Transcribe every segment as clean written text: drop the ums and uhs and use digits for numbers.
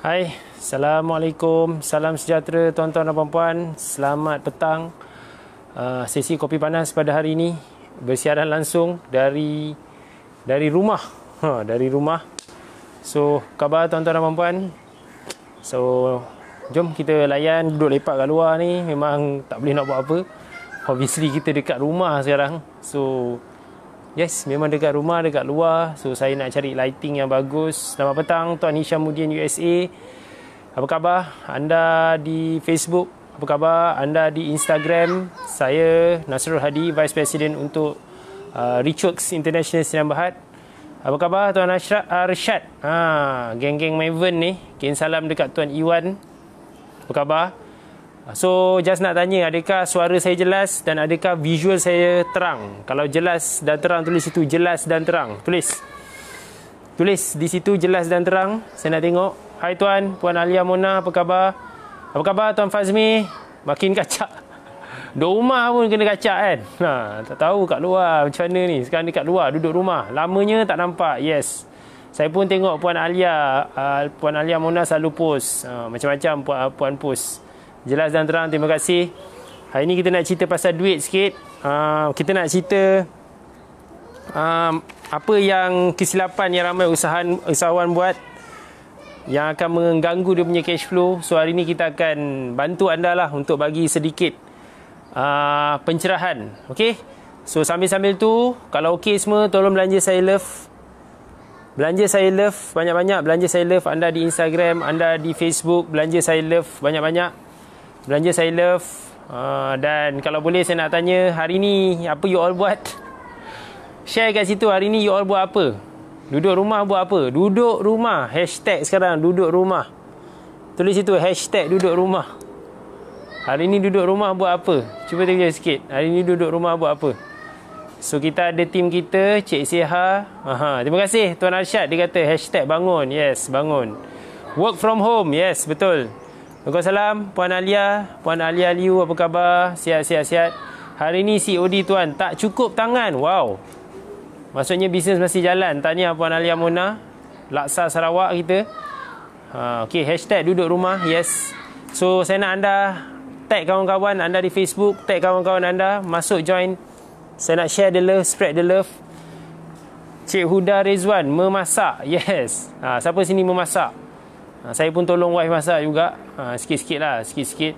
Hai, Assalamualaikum, salam sejahtera tuan-tuan dan puan-puan. Selamat petang. Sesi kopi panas pada hari ini bersiaran langsung dari rumah. Dari rumah. So, khabar tuan-tuan dan puan-puan? So, jom kita layan, duduk lepak kat luar ni. Memang tak boleh nak buat apa. Obviously kita dekat rumah sekarang. So, yes, memang dekat rumah, dekat luar. So, saya nak cari lighting yang bagus. Selamat petang, Tuan Hishamuddin USA. Apa khabar? Anda di Facebook. Apa khabar? Anda di Instagram. Saya, Nasrul Hadi, Vice President untuk Richworks International Sdn Bhd. Apa khabar, Tuan Arshad? Geng-geng Maven ni. Kirim salam dekat Tuan Iwan. Apa khabar? So, just nak tanya, adakah suara saya jelas dan adakah visual saya terang? Kalau jelas dan terang, tulis situ jelas dan terang. Tulis di situ jelas dan terang. Saya nak tengok. Hai Tuan, Puan Alia Mona, apa khabar? Apa khabar Tuan Fazmi? Makin kacak. Duduk rumah pun kena kacak kan? Tak tahu kat luar macam mana ni. Sekarang dekat luar, duduk rumah. Lamanya tak nampak, yes. Saya pun tengok Puan Alia Mona selalu post. Macam-macam Puan post. Jelas dan terang, terima kasih. Hari ni kita nak cerita pasal duit sikit. Kita nak cerita apa yang kesilapan yang ramai usahawan buat yang akan mengganggu dia punya cash flow. So hari ni kita akan bantu anda lah untuk bagi sedikit pencerahan. Okay? So sambil-sambil tu, kalau okay semua, tolong belanja saya love. Belanja saya love banyak-banyak. Belanja saya love anda di Instagram, anda di Facebook. Belanja saya love banyak-banyak. Belanja saya love. Dan kalau boleh saya nak tanya, hari ni apa you all buat? Share kat situ, hari ni you all buat apa? Duduk rumah buat apa? Duduk rumah. Hashtag sekarang duduk rumah. Tulis situ hashtag duduk rumah. Hari ni duduk rumah buat apa? Cuba tengok sikit. Hari ni duduk rumah buat apa? So kita ada tim kita, Cik Siha. Terima kasih Tuan Arsyad. Dia kata hashtag bangun. Yes, bangun. Work from home. Yes, betul. Waalaikumsalam, Puan Alia Liu, apa khabar? Sihat. Hari ni COD Tuan, tak cukup tangan. Wow. Maksudnya bisnes masih jalan. Tanya Puan Alia Mona, Laksa Sarawak kita. Okay, hashtag duduk rumah. Yes. So, saya nak anda tag kawan-kawan anda di Facebook, tag kawan-kawan anda, masuk join. Saya nak share the love, spread the love. Cik Huda Rezwan, memasak. Yes. Siapa sini memasak? Saya pun tolong wife masak juga. Sikit-sikit lah. Sikit-sikit.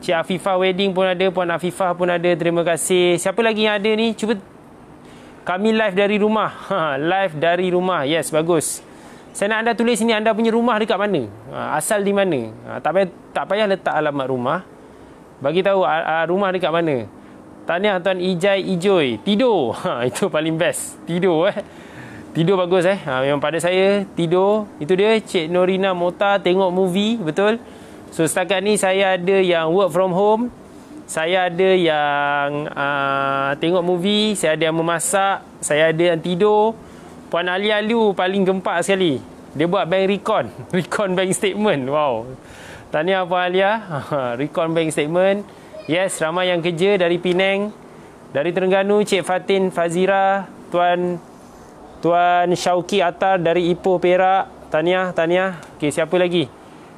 Cik Afifah Wedding pun ada. Puan Afifah pun ada. Terima kasih. Siapa lagi yang ada ni? Cuba. Kami live dari rumah. Live dari rumah. Yes, bagus. Saya nak anda tulis sini anda punya rumah dekat mana. Asal di mana. Tak payah letak alamat rumah. Bagi tahu rumah dekat mana. Tahniah Tuan Ijai Ijoy. Tidur. Itu paling best. Tidur Tidur bagus memang pada saya tidur. Itu dia Cik Norina Mota tengok movie. Betul. So setakat ni saya ada yang work from home. Saya ada yang tengok movie. Saya ada yang memasak. Saya ada yang tidur. Puan Alia Liu paling gempak sekali. Dia buat bank recon. Recon bank statement. Wow. Tahniah Puan Alia. Recon bank statement. Yes, ramai yang kerja dari Penang. Dari Terengganu Cik Fatin Fazira. Tuan Syauki Atar dari Ipoh Perak. Tahniah. Okay, siapa lagi?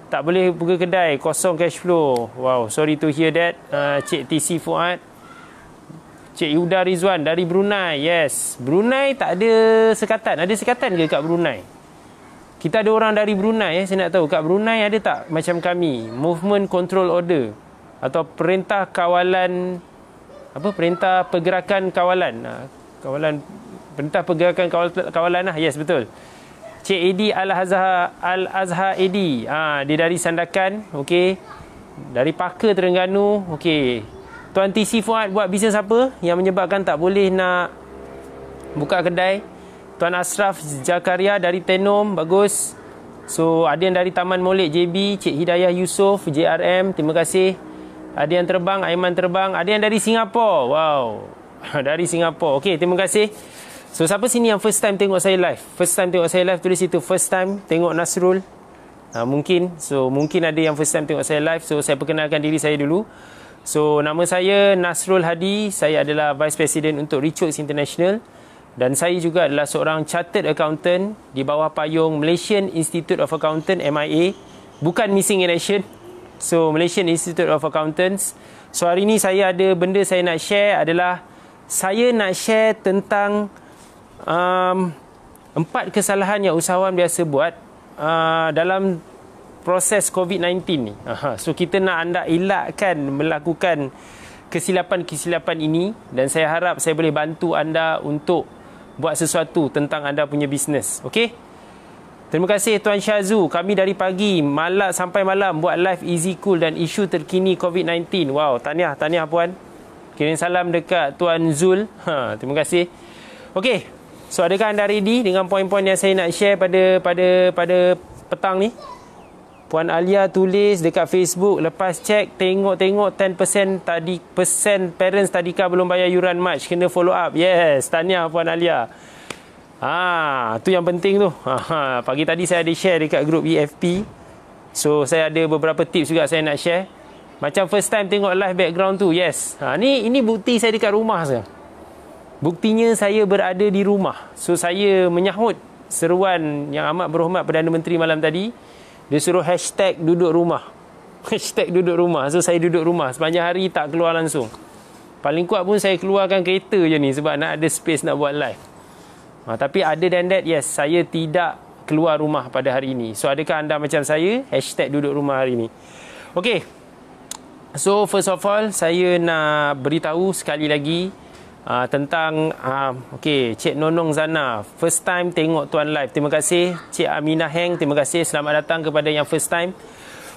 Tak boleh buka kedai, kosong cash flow. Wow, sorry to hear that. Cik TC Fuad. Cik Yuda Rizwan dari Brunei. Yes, Brunei tak ada sekatan. Ada sekatan ke kat Brunei? Kita ada orang dari Brunei. Saya nak tahu kat Brunei ada tak macam kami, Movement Control Order atau Perintah Kawalan, Perintah Pergerakan Kawalan. Perintah Pergerakan Kawalan lah. Yes, betul. Cik Edi Al-Azhar Edi. Dia dari Sandakan. Okey. Dari Paka Terengganu. Okey. Tuan TC Fuad buat bisnes apa yang menyebabkan tak boleh nak buka kedai? Tuan Ashraf Zakaria dari Tenom. Bagus. So, ada yang dari Taman Molek JB. Cik Hidayah Yusof JRM. Terima kasih. Ada yang terbang, Aiman terbang. Ada yang dari Singapura. Wow. Dari Singapura. Okey, terima kasih. So, siapa sini yang first time tengok saya live? First time tengok saya live, tulis itu first time tengok Nasrul. Mungkin. So, mungkin ada yang first time tengok saya live. So, saya perkenalkan diri saya dulu. So, nama saya Nasrul Hadi. Saya adalah Vice President untuk Richworks International. Dan saya juga adalah seorang chartered accountant di bawah payung Malaysian Institute of Accountants, MIA. Bukan Missing in Action. So, Malaysian Institute of Accountants. So, hari ni saya ada benda saya nak share adalah saya nak share tentang 4 kesalahan yang usahawan biasa buat dalam proses COVID-19 ni. So kita nak anda elakkan melakukan kesilapan-kesilapan ini, dan saya harap saya boleh bantu anda untuk buat sesuatu tentang anda punya bisnes. Okey? Terima kasih Tuan Syazu. Kami dari pagi malam sampai malam buat live Easy Cool dan isu terkini COVID-19. Wow, tahniah puan. Kirim salam dekat Tuan Zul. Terima kasih. Okey. So adakah anda ready dengan poin-poin yang saya nak share pada petang ni? Puan Alia tulis dekat Facebook, lepas cek tengok 10% tadi parents tadika belum bayar yuran March, kena follow up. Yes, tahniah Puan Alia. Tu yang penting tu. Pagi tadi saya ada share dekat grup EFP. So saya ada beberapa tips juga saya nak share. Macam first time tengok live background tu. Yes. Ini bukti saya dekat rumah saya. Buktinya saya berada di rumah. So saya menyahut seruan yang amat berhormat Perdana Menteri malam tadi. Dia suruh hashtag duduk rumah. Hashtag duduk rumah. So saya duduk rumah. Sepanjang hari tak keluar langsung. Paling kuat pun saya keluarkan kereta je ni sebab nak ada space nak buat live. Tapi other than that, yes, saya tidak keluar rumah pada hari ini. So adakah anda macam saya? Hashtag duduk rumah hari ini. Okay. So first of all, saya nak beritahu sekali lagi tentang Cik Nonong Zana, first time tengok Tuan live. Terima kasih. Cik Aminah Heng, terima kasih, selamat datang kepada yang first time.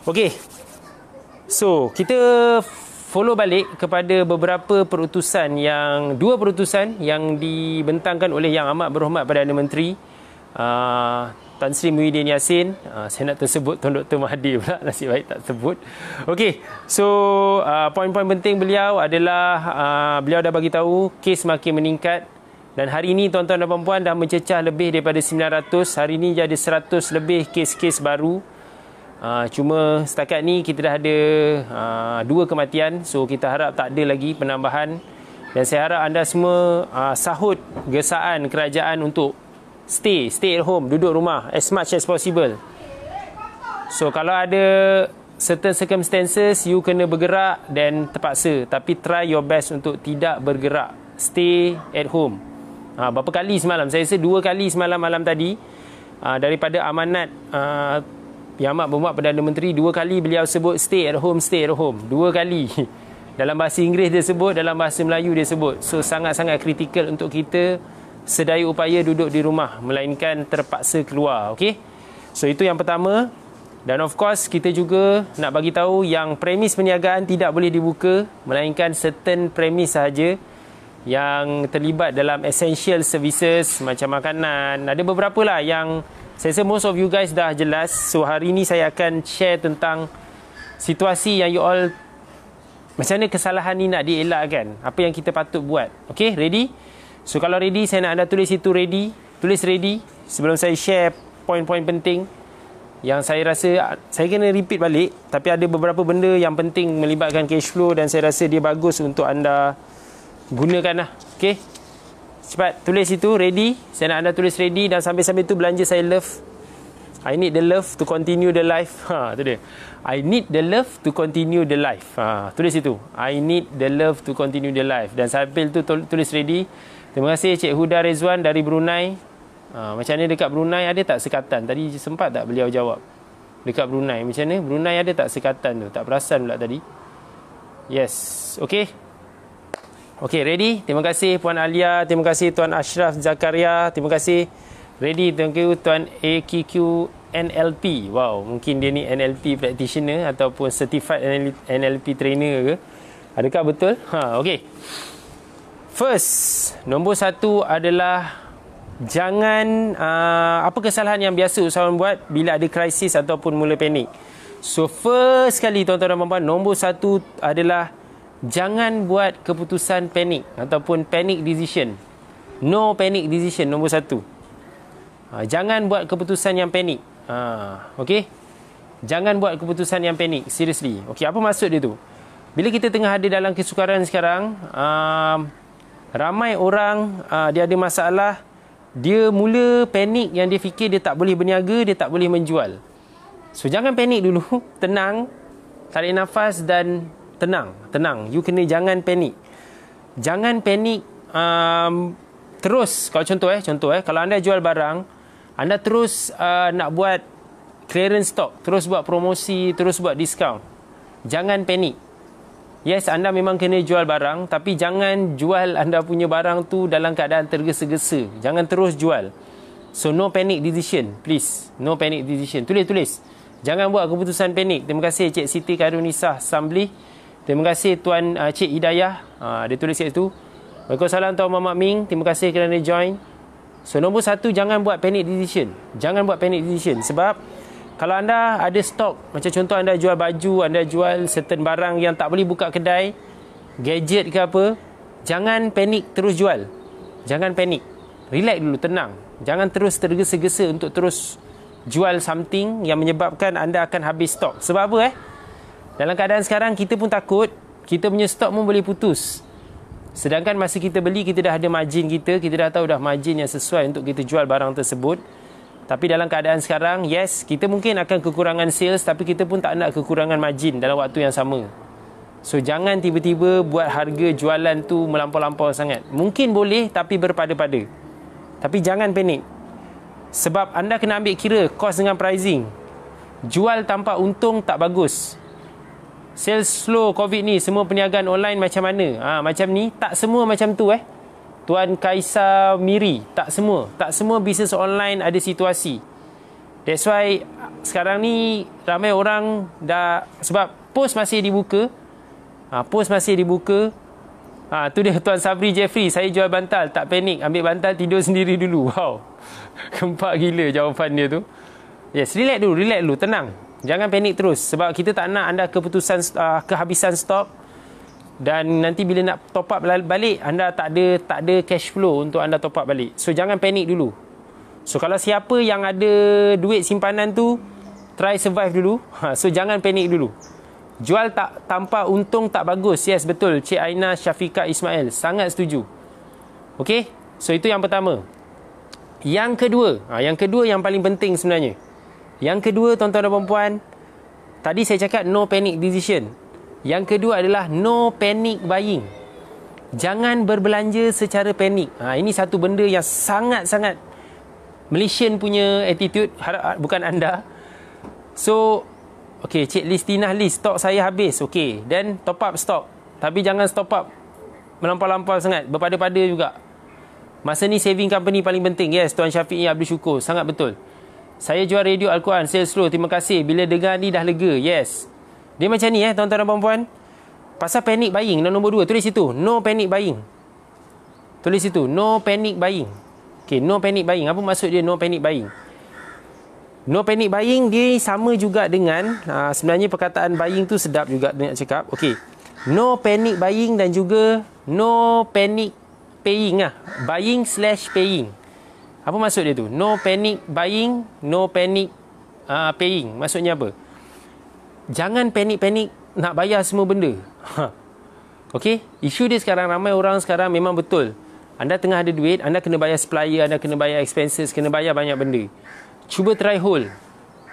Okey, so kita follow balik kepada beberapa perutusan, dua perutusan yang dibentangkan oleh Yang Amat Berhormat Perdana Menteri Tan Sri Muhyiddin Yassin. Saya nak tersebut Tuan Dr. Mahathir pula, nasib baik tak sebut. Okey, so poin-poin penting beliau adalah beliau dah bagi tahu kes makin meningkat, dan hari ini tuan-tuan dan puan-puan dah mencecah lebih daripada 900. Hari ini jadi 100 lebih kes-kes baru. Cuma setakat ni kita dah ada 2 kematian, so kita harap tak ada lagi penambahan, dan saya harap anda semua sahut gesaan kerajaan untuk stay at home, duduk rumah as much as possible. So kalau ada certain circumstances you kena bergerak, dan terpaksa, tapi try your best untuk tidak bergerak. Stay at home. Berapa kali semalam, saya rasa 2 kali semalam malam tadi, daripada amanat Yang Amat Berhormat Perdana Menteri, 2 kali beliau sebut stay at home, 2 kali. Dalam bahasa Inggeris dia sebut, dalam bahasa Melayu dia sebut. So sangat-sangat kritikal untuk kita sedaya upaya duduk di rumah, melainkan terpaksa keluar. Okey, so itu yang pertama. Dan of course kita juga nak bagi tahu yang premis perniagaan tidak boleh dibuka, melainkan certain premis sahaja yang terlibat dalam essential services macam makanan. Ada beberapa lah yang saya rasa most of you guys dah jelas. So hari ni saya akan share tentang situasi yang you all, macam mana kesalahan ni nak dielakkan, apa yang kita patut buat. Okey, ready? So kalau ready, saya nak anda tulis itu ready. Tulis ready sebelum saya share poin-poin penting yang saya rasa saya kena repeat balik, tapi ada beberapa benda yang penting melibatkan cash flow, dan saya rasa dia bagus untuk anda gunakan lah. Okay, cepat tulis itu ready. Saya nak anda tulis ready, dan sambil-sambil tu belanja saya love. I need the love to continue the life. Tu dia. I need the love to continue the life. Tulis itu. I need the love to continue the life. Dan sambil tu tulis ready. Terima kasih Cik Huda Rezwan dari Brunei. Macam mana dekat Brunei, ada tak sekatan? Tadi sempat tak beliau jawab? Dekat Brunei, macam mana? Brunei ada tak sekatan tu? Tak perasan pula tadi. Yes. Okay. Okay, ready? Terima kasih Puan Alia. Terima kasih Tuan Ashraf Zakaria. Terima kasih. Ready, thank you Tuan AQQ NLP. Wow, mungkin dia ni NLP practitioner ataupun certified NLP trainer ke? Adakah betul? Okay. First, nombor 1 adalah jangan apa kesalahan yang biasa usahawan buat bila ada krisis ataupun mula panik. So first sekali tuan-tuan dan puan-puan, nombor 1 adalah jangan buat keputusan panik ataupun panic decision. No panic decision, nombor 1. Jangan buat keputusan yang panik. Okay, jangan buat keputusan yang panik. Seriously. Okay, apa maksud dia tu? Bila kita tengah ada dalam kesukaran sekarang, Ramai orang dia ada masalah. Dia mula panik yang dia fikir dia tak boleh berniaga, dia tak boleh menjual. So jangan panik dulu. Tenang, tarik nafas dan tenang. You kena jangan panik. Jangan panik. Terus, kalau contoh kalau anda jual barang, anda terus nak buat clearance stock, terus buat promosi, terus buat diskaun. Jangan panik. Yes, anda memang kena jual barang, tapi jangan jual anda punya barang tu dalam keadaan tergesa-gesa. Jangan terus jual. So, no panic decision, please. No panic decision. Tulis. Jangan buat keputusan panik. Terima kasih Cik Siti Khairunisa Sambli. Terima kasih Tuan Cik Hidayah. Dia tulis kat situ. Waalaikumsalam Tuan Muhammad Ming. Terima kasih kerana join. So, nombor 1, jangan buat panic decision. Jangan buat panic decision. Sebab kalau anda ada stok, macam contoh anda jual baju, anda jual certain barang yang tak boleh buka kedai, gadget ke apa, jangan panik terus jual. Jangan panik. Relax dulu, tenang. Jangan terus tergesa-gesa untuk terus jual something yang menyebabkan anda akan habis stok. Sebab apa Dalam keadaan sekarang kita pun takut, kita punya stok pun boleh putus. Sedangkan masa kita beli, kita dah ada margin kita dah tahu dah margin yang sesuai untuk kita jual barang tersebut. Tapi dalam keadaan sekarang, yes, kita mungkin akan kekurangan sales, tapi kita pun tak nak kekurangan margin dalam waktu yang sama. So, jangan tiba-tiba buat harga jualan tu melampau-lampau sangat. Mungkin boleh, tapi berpada-pada. Tapi jangan panik. Sebab anda kena ambil kira cost dengan pricing. Jual tanpa untung tak bagus. Sales slow COVID ni, semua perniagaan online macam mana? Macam ni, tak semua macam tu Tuan Kaisa Miri, tak semua bisnes online ada situasi. That's why sekarang ni ramai orang dah, sebab post masih dibuka. Tu dia Tuan Sabri Jeffrey, saya jual bantal, tak panik, ambil bantal tidur sendiri dulu. Wow. Kempak gila jawapan dia tu. Yes, relax dulu, tenang. Jangan panik terus, sebab kita tak nak anda kehabisan stok. Dan nanti bila nak top up balik, anda tak ada cash flow untuk anda top up balik. So, jangan panik dulu. So, kalau siapa yang ada duit simpanan tu, try survive dulu. So, jangan panik dulu. Jual tanpa untung tak bagus. Yes, betul. Cik Aina Syafiqah Ismail. Sangat setuju. Okay? So, itu yang pertama. Yang kedua yang paling penting sebenarnya. Yang kedua, tuan-tuan dan puan-puan, tadi saya cakap no panic decision. Yang kedua adalah no panic buying. Jangan berbelanja secara panik. Ini satu benda yang sangat-sangat Malaysian punya attitude, bukan anda. So, okay, Cik Listina list, stok saya habis. Okay, then top up stok. Tapi jangan top up melampau-lampau sangat, berpada-pada juga. Masa ni saving company paling penting. Yes, Tuan Syafiq Abdul Syukur, sangat betul. Saya jual radio Al-Quran, sales slow, terima kasih. Bila dengar ni dah lega. Yes. Dia macam ni tuan-tuan dan puan-puan. Pasal panic buying, nombor 2, tulis situ, no panic buying. Tulis situ, no panic buying. Okay, no panic buying. Apa maksud dia no panic buying? No panic buying dia sama juga dengan sebenarnya perkataan buying tu sedap juga nak cakap. Okay, no panic buying dan juga no panic paying buying/paying. Apa maksud dia tu? No panic buying, no panic paying. Maksudnya apa? Jangan panik-panik nak bayar semua benda. Okay? Isu dia sekarang, ramai orang sekarang memang betul. Anda tengah ada duit, anda kena bayar supplier, anda kena bayar expenses, kena bayar banyak benda. Cuba try hold.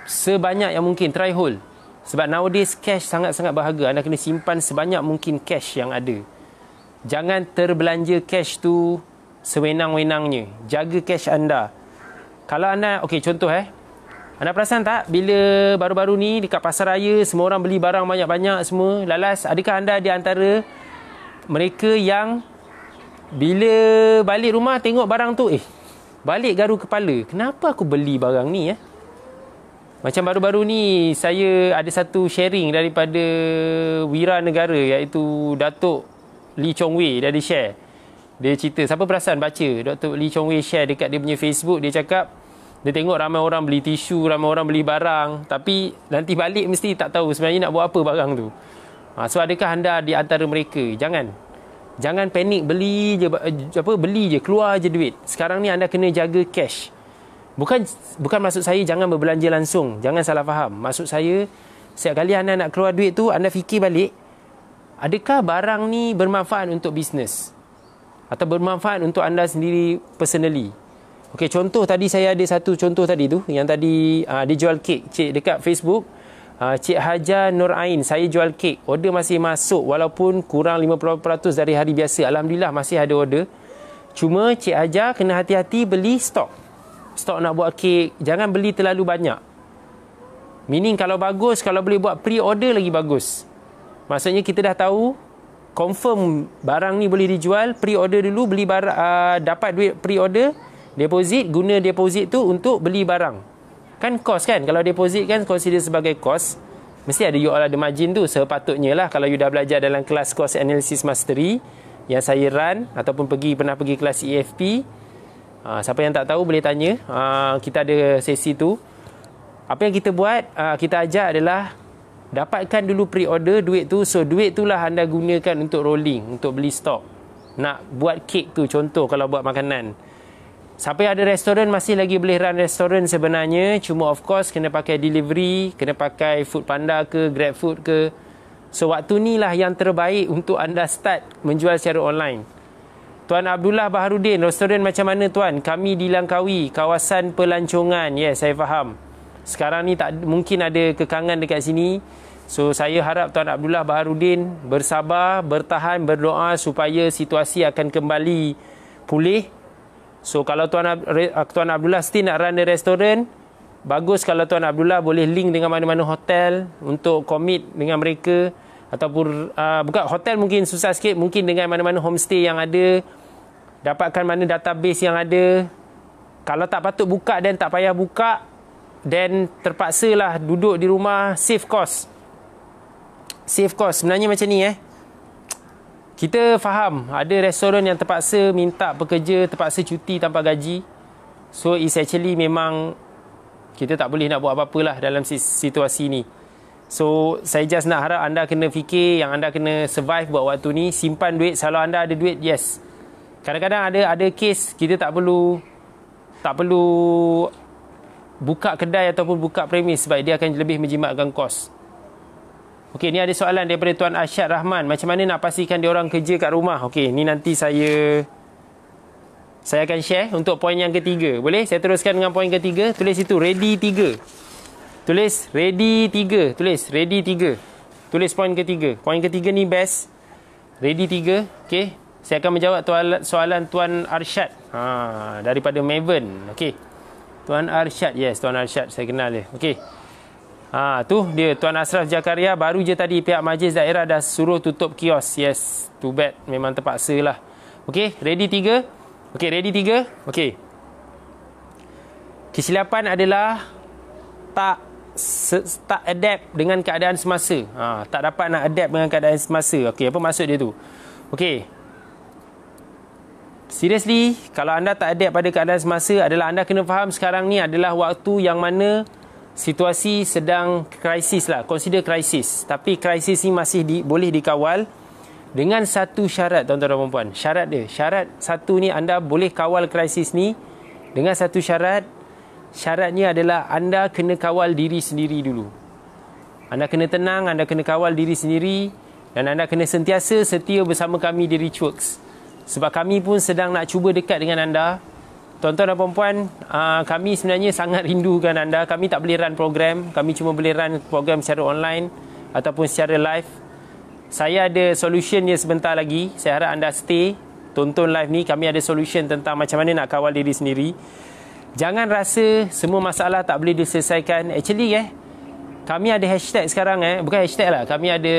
Sebanyak yang mungkin, try hold. Sebab nowadays cash sangat-sangat berharga. Anda kena simpan sebanyak mungkin cash yang ada. Jangan terbelanja cash tu sewenang-wenangnya. Jaga cash anda. Kalau anda, okay, contoh anda perasan tak bila baru-baru ni dekat pasar raya semua orang beli barang banyak-banyak semua, lalas, adakah anda di antara mereka yang bila balik rumah tengok barang tu, balik garu kepala, kenapa aku beli barang ni Macam baru-baru ni saya ada satu sharing daripada Wira Negara, iaitu Datuk Lee Chong Wei. Dia ada share, dia cerita, siapa perasan baca Datuk Lee Chong Wei share dekat dia punya Facebook. Dia cakap dia tengok ramai orang beli tisu, ramai orang beli barang, tapi nanti balik mesti tak tahu sebenarnya nak buat apa barang tu. So adakah anda di antara mereka? Jangan panik, beli je, keluar je duit. Sekarang ni anda kena jaga cash. Bukan maksud saya jangan berbelanja langsung, jangan salah faham. Maksud saya, setiap kali anda nak keluar duit tu, anda fikir balik, adakah barang ni bermanfaat untuk bisnes? atau bermanfaat untuk anda sendiri personally. Okey, contoh tadi saya ada satu contoh tadi tu, yang tadi dia jual kek, cik, dekat Facebook. Cik Hajar Nur Ain, saya jual kek, order masih masuk walaupun kurang 50% dari hari biasa. Alhamdulillah masih ada order. Cuma Cik Hajar kena hati-hati beli stok nak buat kek. Jangan beli terlalu banyak. Meaning kalau bagus, kalau boleh buat pre-order lagi bagus. Maksudnya kita dah tahu confirm barang ni boleh dijual, pre-order dulu, beli barang, dapat duit pre-order, deposit, guna deposit tu untuk beli barang. Kan cost kan, kalau deposit kan consider sebagai cost, mesti ada you all ada margin tu. Sepatutnya lah kalau you dah belajar dalam kelas cost analysis mastery yang saya run, ataupun pernah pergi kelas EFP, siapa yang tak tahu boleh tanya, kita ada sesi tu. Apa yang kita buat, kita ajar adalah dapatkan dulu pre-order duit tu. So duit tu lah anda gunakan untuk rolling, untuk beli stok, nak buat kek tu, contoh kalau buat makanan. Siapa yang ada restoran masih lagi boleh run restoran sebenarnya. Cuma of course kena pakai delivery, kena pakai Food Panda ke, Grab Food ke. So waktu ni lah yang terbaik untuk anda start menjual secara online. Tuan Abdullah Baharudin, restoran macam mana tuan? Kami di Langkawi, kawasan pelancongan. Yes, saya faham. Sekarang ni tak mungkin ada kekangan dekat sini. So saya harap Tuan Abdullah Baharudin bersabar, bertahan, berdoa supaya situasi akan kembali pulih. So kalau Tuan Abdullah still nak run the restoran, bagus kalau Tuan Abdullah boleh link dengan mana-mana hotel untuk commit dengan mereka. Ataupun bukan hotel mungkin susah sikit, mungkin dengan mana-mana homestay yang ada, dapatkan mana database yang ada. Kalau tak patut buka dan tak payah buka, then terpaksalah duduk di rumah, save cost. Save cost sebenarnya macam ni Kita faham ada restoran yang terpaksa minta pekerja, terpaksa cuti tanpa gaji. So it's actually memang kita tak boleh nak buat apa-apa lah dalam situasi ni. So saya just nak harap anda kena fikir yang anda kena survive buat waktu ni. Simpan duit. Kalau anda ada duit, yes. Kadang-kadang ada case kita tak perlu buka kedai ataupun buka premis sebab dia akan lebih menjimatkan kos. Okey, ni ada soalan daripada Tuan Arsyad Rahman. Macam mana nak pastikan dia orang kerja kat rumah? Okey, ni nanti saya akan share untuk poin yang ketiga. Boleh? Saya teruskan dengan poin ketiga. Tulis itu ready 3. Tulis ready 3. Tulis ready 3. Tulis poin ketiga. Poin ketiga ni best. Ready 3. Okey. Saya akan menjawab soalan Tuan Arsyad. Daripada Maven. Okey. Tuan Arsyad. Yes, Tuan Arsyad. Saya kenal dia. Okey. Tu dia Tuan Asraf Jakaria. Baru je tadi pihak majlis daerah dah suruh tutup kios. Yes, too bad. Memang terpaksa lah. Okey, ready 3. Okey, ready 3. Okey. Kesilapan adalah tak adapt dengan keadaan semasa. Tak dapat nak adapt dengan keadaan semasa. Okey, apa maksud dia tu? Okey. Seriously, kalau anda tak adapt pada keadaan semasa adalah anda kena faham sekarang ni adalah waktu yang mana situasi sedang krisis lah. Consider krisis. Tapi krisis ni masih boleh dikawal dengan satu syarat, tuan-tuan dan puan-puan. Syarat dia. Syarat satu ni, anda boleh kawal krisis ni dengan satu syarat. Syaratnya adalah anda kena kawal diri sendiri dulu. Anda kena tenang, anda kena kawal diri sendiri. Dan anda kena sentiasa setia bersama kami di Richworks. Sebab kami pun sedang nak cuba dekat dengan anda. Tuan-tuan dan puan-puan, kami sebenarnya sangat rindukan anda. Kami tak boleh run program. Kami cuma boleh run program secara online ataupun secara live. Saya ada solutionnya sebentar lagi. Saya harap anda stay, tonton live ni. Kami ada solution tentang macam mana nak kawal diri sendiri. Jangan rasa semua masalah tak boleh diselesaikan. Actually kami ada hashtag sekarang bukan hashtag lah. Kami ada,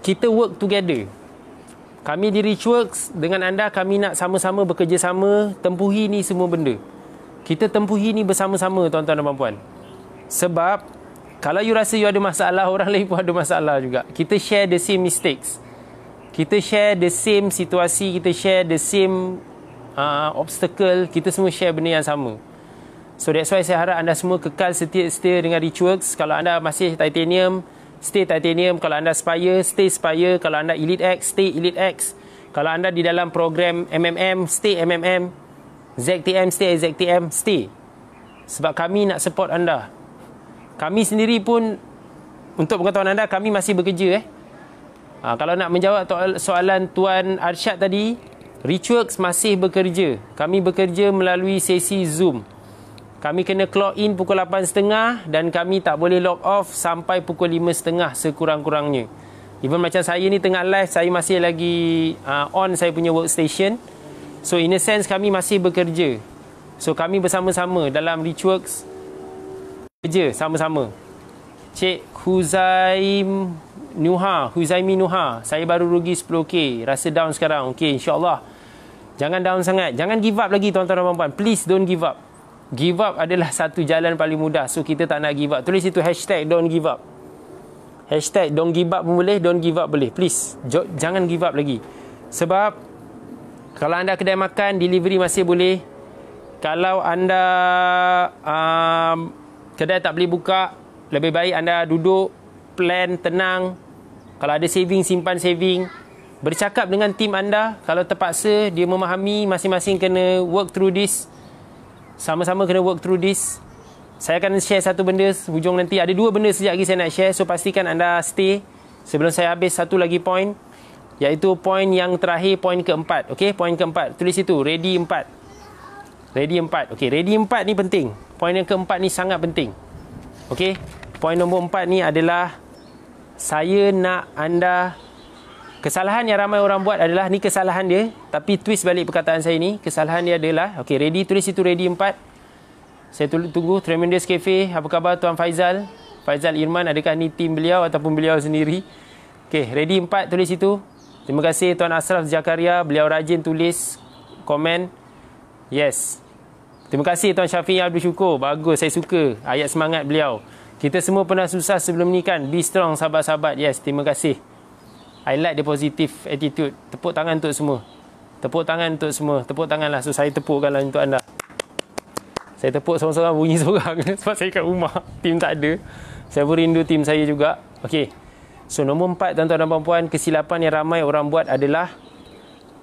kita work together. Kami di Richworks dengan anda, kami nak sama-sama bekerjasama tempuhi ni semua benda. Kita tempuhi ni bersama-sama, tuan-tuan dan puan-puan. Sebab kalau you rasa you ada masalah, orang lain pun ada masalah juga. Kita share the same mistakes. Kita share the same situasi, kita share the same obstacle, kita semua share benda yang sama. So that's why saya harap anda semua kekal setia dengan Richworks. Kalau anda masih Titanium, stay Titanium. Kalau anda Spire, stay Spire. Kalau anda Elite X, stay Elite X. Kalau anda di dalam program MMM, stay MMM. ZTM, stay ZTM, stay. Sebab kami nak support anda. Kami sendiri pun, untuk pengetahuan anda, kami masih bekerja Kalau nak menjawab soalan Tuan Arsyad tadi, Reachworks masih bekerja. Kami bekerja melalui sesi Zoom. Kami kena clock in pukul 8.30 dan kami tak boleh log off sampai pukul 5.30 sekurang-kurangnya. Even macam saya ni tengah live, saya masih lagi on saya punya workstation. So in a sense kami masih bekerja. So kami bersama-sama dalam Reachworks kerja sama-sama. Cik Huzaimi Nuha, saya baru rugi 10k, rasa down sekarang. Okey, insya-Allah. Jangan down sangat. Jangan give up lagi tuan-tuan dan puan-puan. Please don't give up. Give up adalah satu jalan paling mudah. So kita tak nak give up. Tulis itu hashtag don't give up. Hashtag don't give up pun boleh, don't give up boleh. Please, jangan give up lagi. Sebab kalau anda kedai makan, delivery masih boleh. Kalau anda kedai tak boleh buka, lebih baik anda duduk, plan, tenang. Kalau ada saving, simpan saving. Bercakap dengan tim anda. Kalau terpaksa, dia memahami masing-masing kena work through this. Sama-sama kena work through this. Saya akan share satu benda hujung nanti. Ada 2 benda sekejap lagi saya nak share. So pastikan anda stay sebelum saya habis satu lagi point. Iaitu point yang terakhir, point keempat. Okey, point keempat. Tulis itu, ready 4. Ready 4. Okey, ready 4 ni penting. Point yang keempat ni sangat penting. Okey, point nombor 4 ni adalah saya nak anda, kesalahan yang ramai orang buat adalah, ni kesalahan dia, tapi twist balik perkataan saya ni. Kesalahan dia adalah, okey, ready, tulis itu ready 4. Saya tunggu. Tremendous Cafe, apa khabar Tuan Faizal? Faizal Irman, adakah ni tim beliau ataupun beliau sendiri? Okey, ready 4, tulis itu. Terima kasih Tuan Ashraf Zakaria, beliau rajin tulis komen. Yes. Terima kasih Tuan Syafiq Abdul Syukur. Bagus, saya suka ayat semangat beliau. Kita semua pernah susah sebelum ni kan. Be strong sahabat-sahabat. Yes, terima kasih. I like the positive attitude. Tepuk tangan untuk semua. Tepuk tangan untuk semua. Tepuk tanganlah. So saya tepukkanlah untuk anda. Saya tepuk seorang-seorang, bunyi seorang. Sebab saya kat rumah. Tim tak ada. Saya pun rindu tim saya juga. Okey. So nombor 4 tuan-tuan dan puan-puan, kesilapan yang ramai orang buat adalah,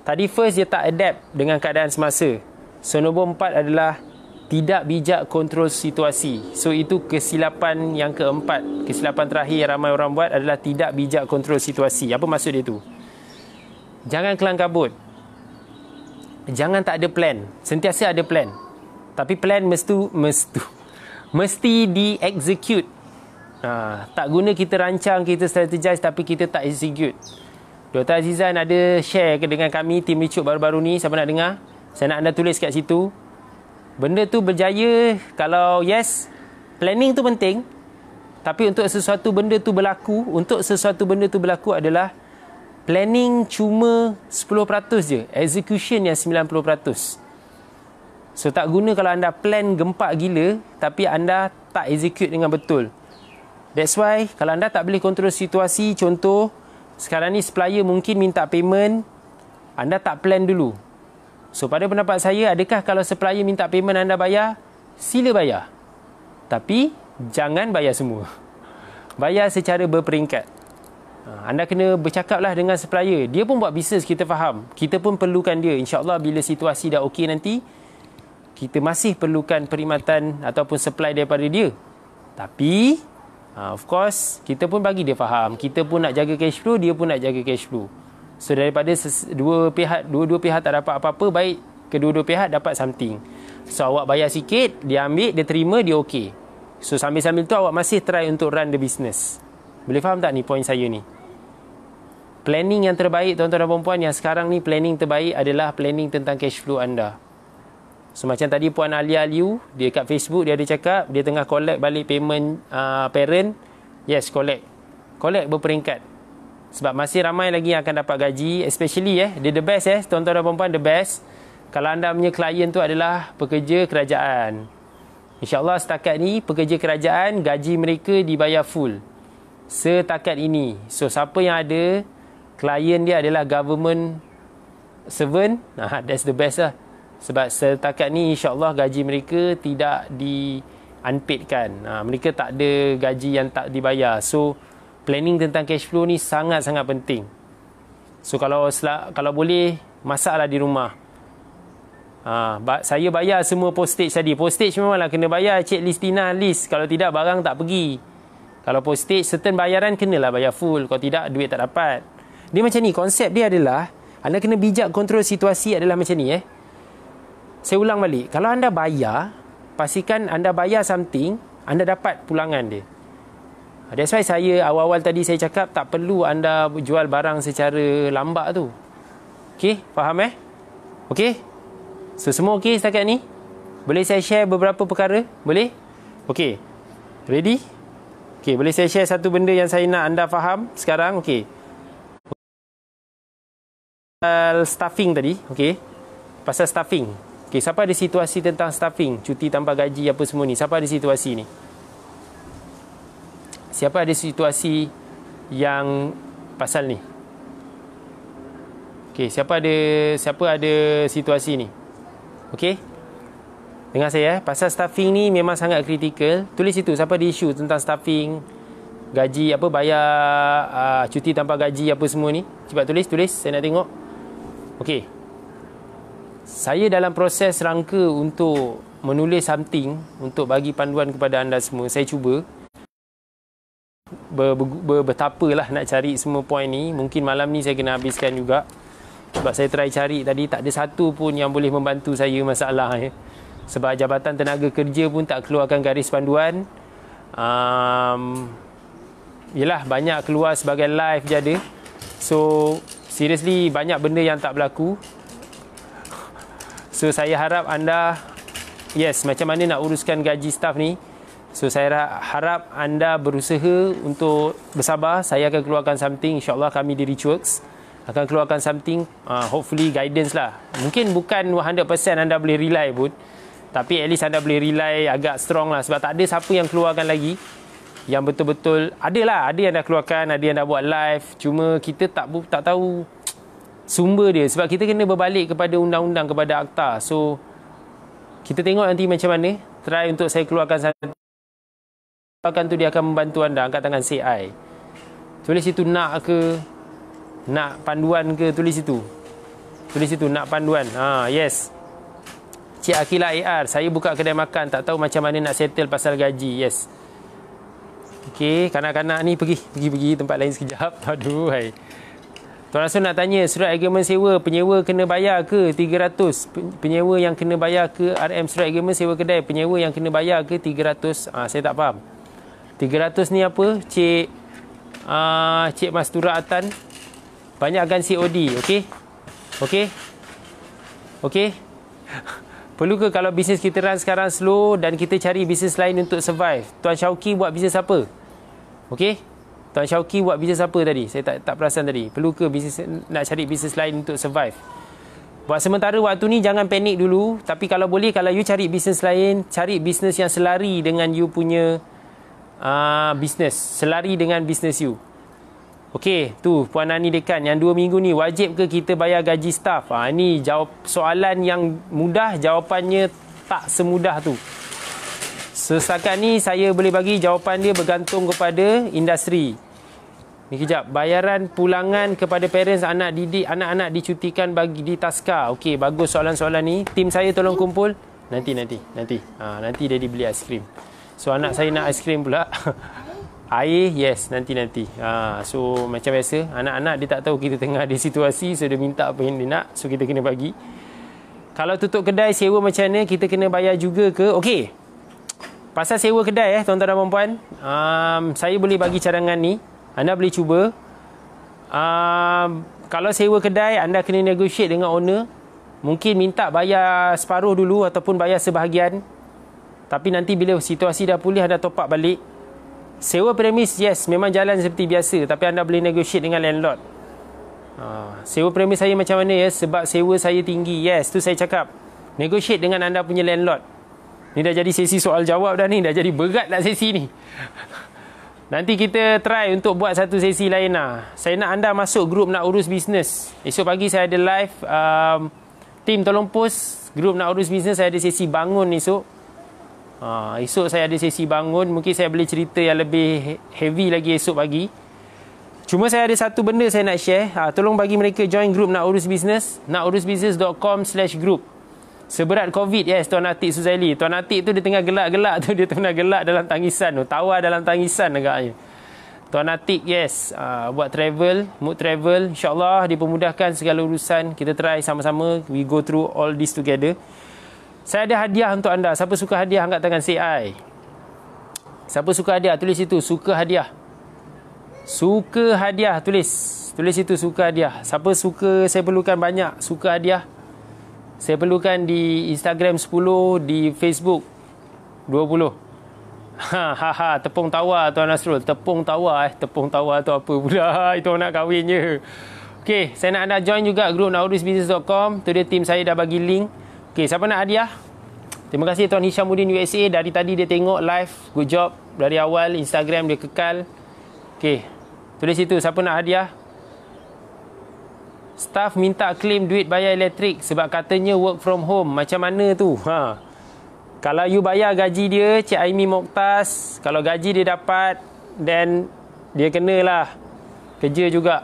tadi first dia tak adapt dengan keadaan semasa. So nombor 4 adalah tidak bijak kontrol situasi. So itu kesilapan yang keempat. Kesilapan terakhir yang ramai orang buat adalah tidak bijak kontrol situasi. Apa maksud dia tu? Jangan kelang kabut. Jangan tak ada plan. Sentiasa ada plan. Tapi plan mesti di-execute. Tak guna kita rancang, kita strategize tapi kita tak execute. Dr. Azizan ada share dengan kami, tim Reachworks baru-baru ni. Siapa nak dengar? Saya nak anda tulis kat situ. Benda tu berjaya kalau yes, planning tu penting. Tapi untuk sesuatu benda tu berlaku, adalah planning cuma 10% je, execution yang 90%. So tak guna kalau anda plan gempak gila tapi anda tak execute dengan betul. That's why kalau anda tak boleh kontrol situasi, contoh sekarang ni supplier mungkin minta payment, anda tak plan dulu. So pada pendapat saya, adakah kalau supplier minta payment anda bayar? Sila bayar. Tapi jangan bayar semua. Bayar secara berperingkat. Anda kena bercakaplah dengan supplier. Dia pun buat bisnes, kita faham. Kita pun perlukan dia. InsyaAllah bila situasi dah okey nanti, kita masih perlukan perkhidmatan ataupun supply daripada dia. Tapi of course, kita pun bagi dia faham. Kita pun nak jaga cash flow, dia pun nak jaga cash flow. So daripada dua pihak tak dapat apa-apa, baik kedua-dua pihak dapat something. So awak bayar sikit, dia ambil, dia terima, dia okey. So sambil-sambil tu awak masih try untuk run the business. Boleh faham tak ni point saya ni? Planning yang terbaik tuan-tuan dan puan-puan, yang sekarang ni planning terbaik adalah planning tentang cash flow anda. So macam tadi Puan Alia Liu, dia kat Facebook, dia ada cakap dia tengah collect balik payment parent. Yes, collect berperingkat. Sebab masih ramai lagi yang akan dapat gaji. Especially dia the best tuan-tuan dan puan-puan, the best kalau anda punya klien tu adalah pekerja kerajaan. InsyaAllah setakat ni pekerja kerajaan, gaji mereka dibayar full setakat ini. So siapa yang ada klien dia adalah government servant, that's the best lah. Sebab setakat ni insyaAllah gaji mereka tidak di unpaidkan. Mereka tak ada gaji yang tak dibayar. So planning tentang cash flow ni sangat-sangat penting. So kalau boleh, masaklah di rumah. Saya bayar semua postage tadi. Postage memanglah kena bayar, Cik Listina list. Kalau tidak, barang tak pergi. Kalau postage, certain bayaran kenalah bayar full. Kalau tidak, duit tak dapat. Dia macam ni. Konsep dia adalah anda kena bijak kontrol situasi adalah macam ni. Saya ulang balik. Kalau anda bayar, pastikan anda bayar something, anda dapat pulangan dia. That's why saya awal-awal tadi saya cakap tak perlu anda jual barang secara lambat tu. Okey, faham Okey. So semua okey setakat ni? Boleh saya share beberapa perkara? Boleh? Okey. Ready? Okey, boleh saya share satu benda yang saya nak anda faham sekarang? Okey. Pasal staffing tadi, okey. Pasal staffing. Okey, siapa ada situasi tentang staffing, cuti tanpa gaji apa semua ni? Siapa ada situasi ni? Siapa ada situasi yang pasal ni? Okey, siapa ada situasi ni? Okey. Dengar saya pasal staffing ni memang sangat kritikal. Tulis itu siapa ada isu tentang staffing, gaji apa, bayar cuti tanpa gaji apa semua ni. Cepat tulis, saya nak tengok. Okey. Saya dalam proses rangka untuk menulis something untuk bagi panduan kepada anda semua. Saya cuba betapalah nak cari semua point ni. Mungkin malam ni saya kena habiskan juga. Sebab saya try cari tadi, tak ada satu pun yang boleh membantu saya masalah. Sebab Jabatan Tenaga Kerja pun tak keluarkan garis panduan. Yelah, banyak keluar sebagai live je ada. So, seriously, banyak benda yang tak berlaku. So, saya harap anda, yes, macam mana nak uruskan gaji staff ni. So, saya harap anda berusaha untuk bersabar. Saya akan keluarkan something. InsyaAllah kami di Richworks akan keluarkan something. Hopefully guidance lah. Mungkin bukan 100% anda boleh rely pun. Tapi at least anda boleh rely agak strong lah. Sebab tak ada siapa yang keluarkan lagi yang betul-betul. Ada yang dah keluarkan, ada yang dah buat live. Cuma kita tak tahu sumber dia. Sebab kita kena berbalik kepada undang-undang, kepada akta. So, kita tengok nanti macam mana. Try untuk saya keluarkan something. Tu dia akan membantu anda. Angkat tangan say I. Tulis itu nak ke, nak panduan ke, tulis itu nak panduan. Yes. Cik Akilah AR, saya buka kedai makan, tak tahu macam mana nak settle pasal gaji. Yes. Okey, kanak-kanak ni pergi tempat lain sekejap. Aduh, hai. Tuan Rasul nak tanya, surat agreement sewa penyewa kena bayar ke 300? Penyewa yang kena bayar ke RM surat agreement sewa kedai, penyewa yang kena bayar ke 300? Saya tak faham. 300 ni apa? Cik Mastura Atan, banyakkan COD. Okey. Perlu ke kalau bisnes kita run sekarang slow dan kita cari bisnes lain untuk survive? Tuan Syauki buat bisnes apa? Okey. Tuan Syauki buat bisnes apa tadi? Saya tak perasan tadi. Perlu ke bisnes, nak cari bisnes lain untuk survive? Buat sementara waktu ni jangan panik dulu. Tapi kalau boleh, kalau you cari bisnes lain, cari bisnes yang selari dengan you punya bisnes. Selari dengan bisnes you. Okey, tu Puan Nani Dekan, yang 2 minggu ni wajib ke kita bayar gaji staff? Ini jawab soalan yang mudah, jawapannya tak semudah tu. Setakat ni saya boleh bagi jawapan dia bergantung kepada industri. Ni kejap, bayaran pulangan kepada parents anak didik, anak-anak dicutikan bagi di taska. Okey, bagus soalan-soalan ni. Tim saya tolong kumpul. Nanti. Nanti Daddy beli aiskrim. So anak saya nak aiskrim pula. Air, yes, nanti. So macam biasa, anak-anak dia tak tahu kita tengah ada situasi, so dia minta apa yang dia nak, so kita kena bagi. Kalau tutup kedai, sewa macam mana, kita kena bayar juga ke? Okey, pasal sewa kedai tuan-tuan dan puan-puan, saya boleh bagi cadangan ni. Anda boleh cuba. Kalau sewa kedai, anda kena negotiate dengan owner. Mungkin minta bayar separuh dulu ataupun bayar sebahagian. Tapi nanti bila situasi dah pulih, anda top up balik. Sewa premis, yes, memang jalan seperti biasa. Tapi anda boleh negotiate dengan landlord. Sewa premis saya macam mana ya? Sebab sewa saya tinggi. Yes, tu saya cakap. Negotiate dengan anda punya landlord. Ni dah jadi sesi soal jawab dah ni. Dah jadi berat lah sesi ni. Nanti kita try untuk buat satu sesi lain lah. Saya nak anda masuk grup nak urus bisnes. Esok pagi saya ada live. Tim tolong post grup nak urus bisnes. Saya ada sesi bangun esok. Esok saya ada sesi bangun. Mungkin saya boleh cerita yang lebih heavy lagi esok pagi. Cuma saya ada satu benda saya nak share. Tolong bagi mereka join grup nak urus bisnes. nakurusbisnes.com/group. Seberat COVID, yes, Tuan Atik Suzaili. Tuan Atik tu dia tengah gelak-gelak tu. Dia tengah gelak dalam tangisan tu. Tawa dalam tangisan agaknya. Tuan Atik, yes. Buat travel, mood travel. InsyaAllah dipermudahkan segala urusan. Kita try sama-sama. We go through all this together. Saya ada hadiah untuk anda. Siapa suka hadiah, angkat tangan, say I. Siapa suka hadiah, tulis itu. Suka hadiah. Suka hadiah, tulis. Tulis itu, suka hadiah. Siapa suka, saya perlukan banyak. Suka hadiah. Saya perlukan di Instagram 10, di Facebook 20. Tepung tawa Tuan Nasrul. Tepung tawa Tepung tawa tu apa pula? Itu orang nak kahwin je. Okay, saya nak anda join juga grup nauruzbusiness.com. Tu dia tim saya dah bagi link. Okay, siapa nak hadiah? Terima kasih Tuan Hishamuddin USA. Dari tadi dia tengok live. Good job. Dari awal Instagram dia kekal. Okay, tulis situ. Siapa nak hadiah? Staff minta claim duit bayar elektrik sebab katanya work from home. Macam mana tu? Kalau you bayar gaji dia, Cik Aimi Mokhtas, kalau gaji dia dapat, then dia kenalah kerja juga.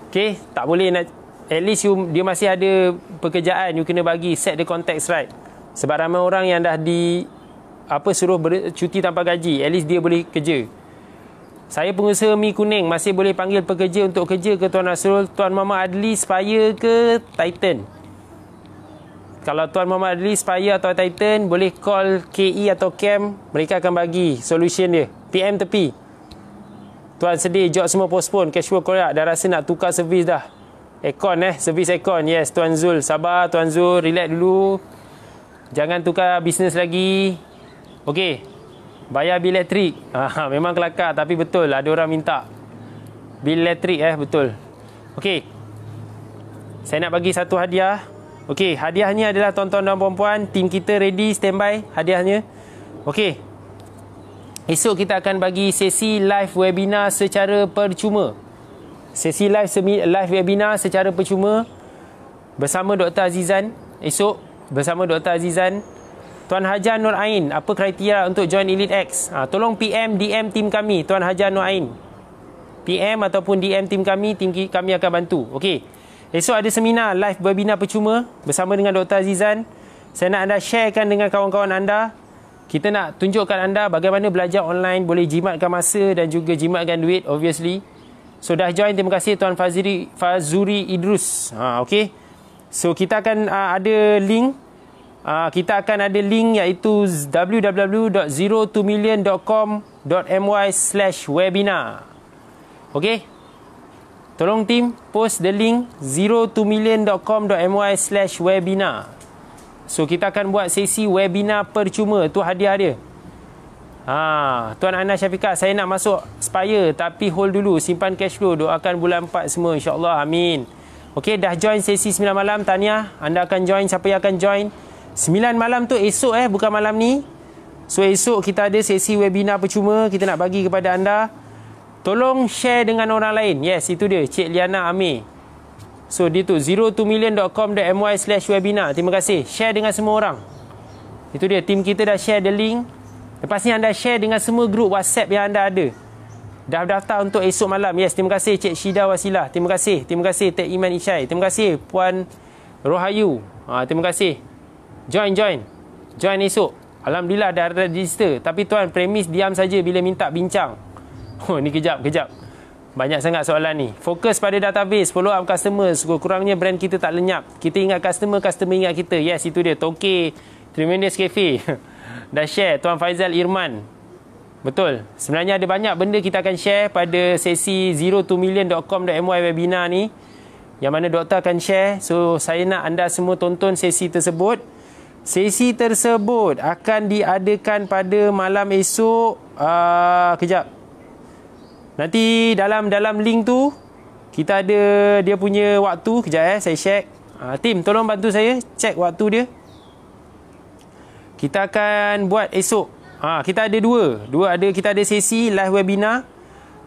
Okay, tak boleh nak, at least dia masih ada pekerjaan, you kena bagi, set the context right. Sebab ramai orang yang dah suruh cuti tanpa gaji, at least dia boleh kerja. Saya pengusaha mi kuning, masih boleh panggil pekerja untuk kerja ke Tuan Nasrul? Tuan Muhammad Adli, Spire ke Titan? Kalau Tuan Muhammad Adli, Spire atau Titan, boleh call KE atau CAM. Mereka akan bagi solution dia. PM tepi. Tuan sedih, job semua postpone. Cashflow Korea dah rasa nak tukar servis dah. Aircon servis aircon. Yes, Tuan Zul. Sabar Tuan Zul, relax dulu. Jangan tukar bisnes lagi. Okey. Bayar bil elektrik. Memang kelakar tapi betul. Ada orang minta. Bil elektrik betul. Okey. Saya nak bagi satu hadiah. Okey, hadiahnya adalah tuan-tuan dan puan-puan, tim kita ready, standby hadiahnya. Okey. Esok kita akan bagi sesi live webinar secara percuma. Sesi live webinar secara percuma bersama Dr. Azizan. Esok bersama Dr. Azizan. Tuan Hajar Nur Ain, apa kriteria untuk join Elite X? Tolong PM, DM tim kami, Tuan Hajar Nur Ain. PM ataupun DM tim kami akan bantu. Okey. Esok ada seminar live webinar percuma bersama dengan Dr. Azizan. Saya nak anda sharekan dengan kawan-kawan anda. Kita nak tunjukkan anda bagaimana belajar online boleh jimatkan masa dan juga jimatkan duit, obviously. So dah join, terima kasih Tuan Fazuri Idrus. Okey. So kita akan ada link. Kita akan ada link iaitu www.0tomillion.com.my/webinar. Okey. Tolong tim post the link 0tomillion.com.my/webinar. So kita akan buat sesi webinar percuma. Tu hadiah dia. Tuan Ana Syafiqah, saya nak masuk Spire tapi hold dulu, simpan cash flow, doakan bulan 4 semua insya-Allah, amin. Okey, dah join sesi 9 malam, tahniah. Anda akan join, siapa yang akan join 9 malam tu esok bukan malam ni. So esok kita ada sesi webinar percuma, kita nak bagi kepada anda. Tolong share dengan orang lain. Yes, itu dia, Cik Liana Amir. So dia tu 0tomillion.com.my/webinar. Terima kasih. Share dengan semua orang. Itu dia, tim kita dah share the link. Lepas ni anda share dengan semua grup WhatsApp yang anda ada. Dah daftar untuk esok malam. Yes, terima kasih Cik Syida Wasilah. Terima kasih. Terima kasih Tek Iman Isyai. Terima kasih Puan Rohayu. Terima kasih. Join esok. Alhamdulillah dah register. Tapi tuan, premis diam saja bila minta bincang. Ni kejap. Banyak sangat soalan ni. Fokus pada database, follow up customer. Kurangnya brand kita tak lenyap. Kita ingat customer ingat kita. Yes, itu dia. Toke Tremendous Cafe. Dah share Tuan Faizal Irman. Betul. Sebenarnya ada banyak benda kita akan share pada sesi 0tomillion.com.my webinar ni, yang mana doktor akan share. So saya nak anda semua tonton sesi tersebut. Sesi tersebut akan diadakan pada malam esok. Kejap. Nanti dalam link tu kita ada dia punya waktu. Kejap saya check. Tim tolong bantu saya check waktu dia. Kita akan buat esok. Kita ada dua kita ada sesi live webinar.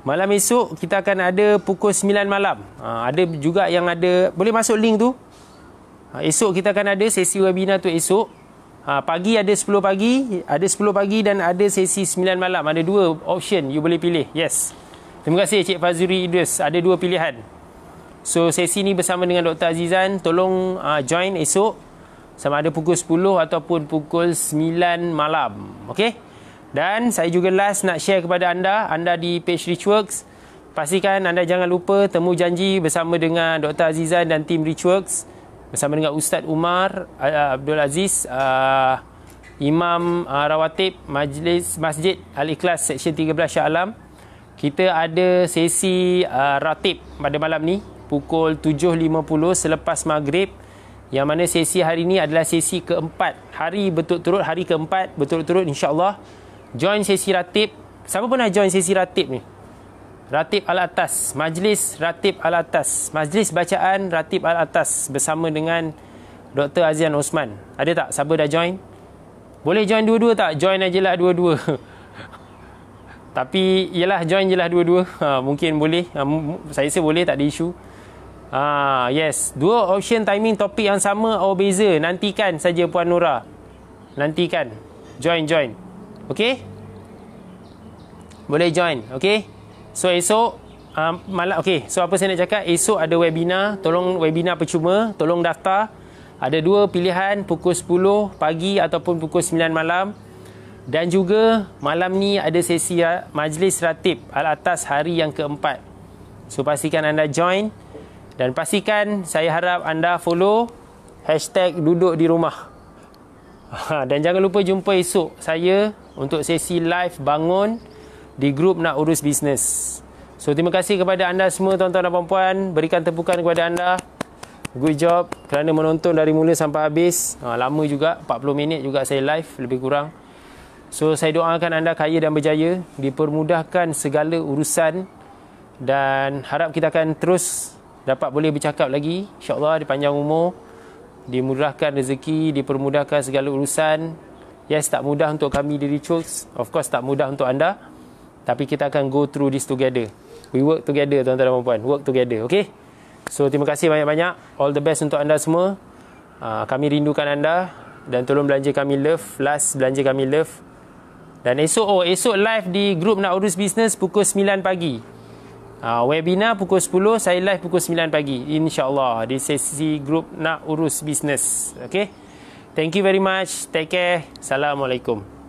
Malam esok kita akan ada pukul 9 malam. Ada juga yang ada, boleh masuk link tu. Esok kita akan ada sesi webinar tu esok. Pagi ada 10 pagi dan ada sesi 9 malam. Ada dua option you boleh pilih. Yes. Terima kasih Cik Fazuri Idris. Ada dua pilihan. So sesi ni bersama dengan Dr. Azizan. Tolong join esok. Sama ada pukul 10 ataupun pukul 9 malam. Okey? Dan saya juga last nak share kepada anda di page Richworks, pastikan anda jangan lupa temu janji bersama dengan Dr. Azizan dan tim Richworks, bersama dengan Ustaz Umar Abdul Aziz, Imam Rawatib Majlis Masjid Al-Ikhlas Seksyen 13 Shah Alam. Kita ada sesi ratib pada malam ni pukul 7.50 selepas maghrib, yang mana sesi hari ni adalah sesi keempat, hari berturut-turut, hari keempat berturut-turut, insyaAllah. Join sesi ratib. Siapa pernah join sesi ratib ni? Ratib Al-Atas, Majlis Ratib Al-Atas, Majlis Bacaan Ratib Al-Atas bersama dengan Dr. Azian Osman. Ada tak? Siapa dah join? Boleh join dua-dua tak? Join aje lah dua-dua. Tapi yelah, join je lah dua-dua. Mungkin boleh. Saya rasa boleh, tak ada isu. Yes. Dua option timing topik yang sama atau beza. Nantikan saja Puan Nora. Nantikan. Join. Okay? Boleh join. Okay? So esok malam. Okay. So apa saya nak cakap? Esok ada webinar. Tolong webinar percuma. Tolong daftar. Ada dua pilihan, pukul 10 pagi ataupun pukul 9 malam. Dan juga malam ni ada sesi Majlis Ratib Al-Atas hari yang keempat. So pastikan anda join. Dan pastikan, saya harap anda follow #duduk di rumah. Dan jangan lupa jumpa esok saya untuk sesi live bangun di grup Nak Urus Bisnes. So terima kasih kepada anda semua, tuan-tuan dan puan-puan. Berikan tepukan kepada anda. Good job kerana menonton dari mula sampai habis. Lama juga, 40 minit juga saya live, lebih kurang. So saya doakan anda kaya dan berjaya, dipermudahkan segala urusan, dan harap kita akan terus dapat boleh bercakap lagi, insyaAllah, di panjang umur, dimudahkan rezeki, dipermudahkan segala urusan. Yes, tak mudah untuk kami di Richworks, of course tak mudah untuk anda, tapi kita akan go through this together. We work together, tuan-tuan dan puan-puan. Work together, okay? So terima kasih banyak-banyak. All the best untuk anda semua. Kami rindukan anda. Dan tolong belanja kami love. Last belanja kami love. Dan esok live di grup Nak Urus Bisnes pukul 9 pagi. Webinar pukul 10, saya live pukul 9 pagi, InsyaAllah, di sesi grup Nak Urus Bisnes. Okay? Thank you very much. Take care. Assalamualaikum.